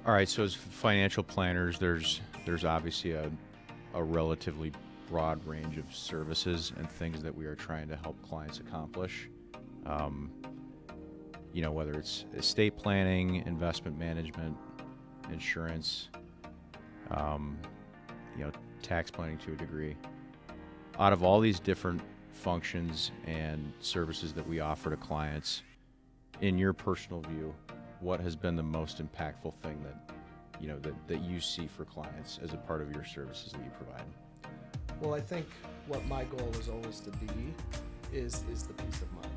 All right, so as financial planners, there's obviously a relatively broad range of services and things that we are trying to help clients accomplish. Um, whether it's estate planning, investment management, insurance, um, tax planning to a degree. Out of all these different functions and services that we offer to clients, in your personal view, what has been the most impactful thing that you see for clients as a part of your services that you provide? Well, I think what my goal is always to be is the peace of mind.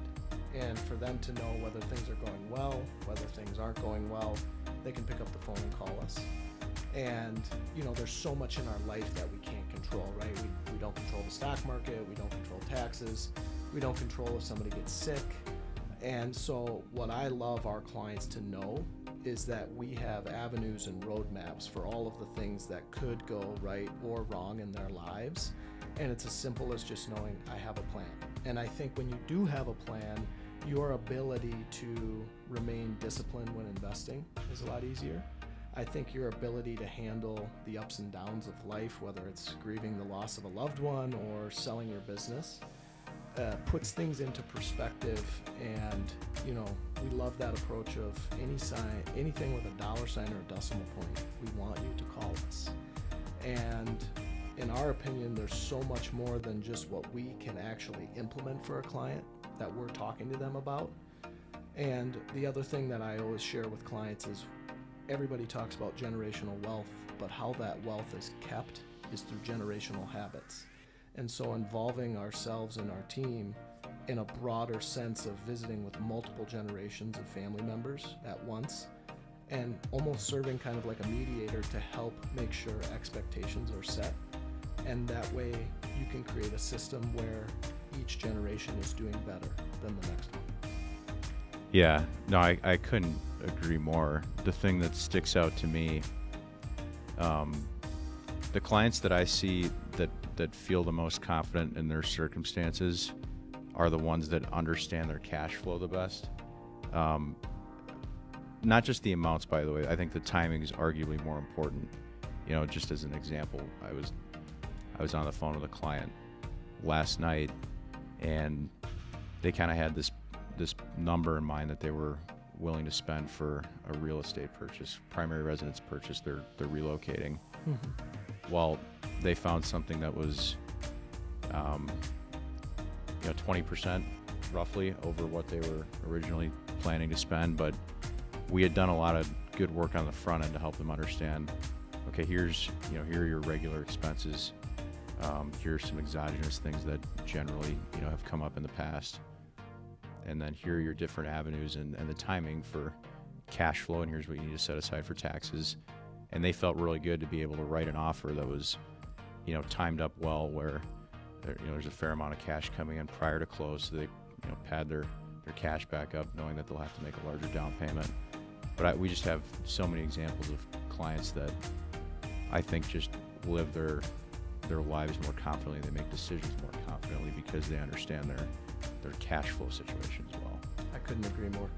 And for them to know whether things are going well, whether things aren't going well, they can pick up the phone and call us. And, there's so much in our life that we can't control, right? We don't control the stock market, we don't control taxes, we don't control if somebody gets sick. And so what I love our clients to know is that we have avenues and roadmaps for all of the things that could go right or wrong in their lives. And it's as simple as just knowing I have a plan. And I think when you do have a plan, your ability to remain disciplined when investing is a lot easier. I think your ability to handle the ups and downs of life, whether it's grieving the loss of a loved one or selling your business, puts things into perspective. And we love that approach of anything with a dollar sign or a decimal point, we want you to call us. And in our opinion, there's so much more than just what we can actually implement for a client that we're talking to them about. And the other thing that I always share with clients is everybody talks about generational wealth, but how that wealth is kept is through generational habits. And so involving ourselves and our team in a broader sense of visiting with multiple generations of family members at once, and almost serving kind of like a mediator to help make sure expectations are set. And that way you can create a system where each generation is doing better than the next one. Yeah, no, I couldn't agree more. The thing that sticks out to me, the clients that I see that feel the most confident in their circumstances are the ones that understand their cash flow the best. Not just the amounts, by the way. I think the timing is arguably more important. Just as an example, I was on the phone with a client last night, and they kind of had this number in mind that they were willing to spend for a real estate purchase, primary residence purchase. They're relocating. Mm-hmm. Well, they found something that was 20% roughly over what they were originally planning to spend, but we had done a lot of good work on the front end to help them understand, okay, here are your regular expenses. Here are some exogenous things that generally, have come up in the past. And then here are your different avenues and the timing for cash flow, and here's what you need to set aside for taxes. And they felt really good to be able to write an offer that was, timed up well, where there's a fair amount of cash coming in prior to close, so they pad their cash back up, knowing that they'll have to make a larger down payment. But we just have so many examples of clients that I think just live their lives more confidently. They make decisions more confidently because they understand their cash flow situation as well. I couldn't agree more.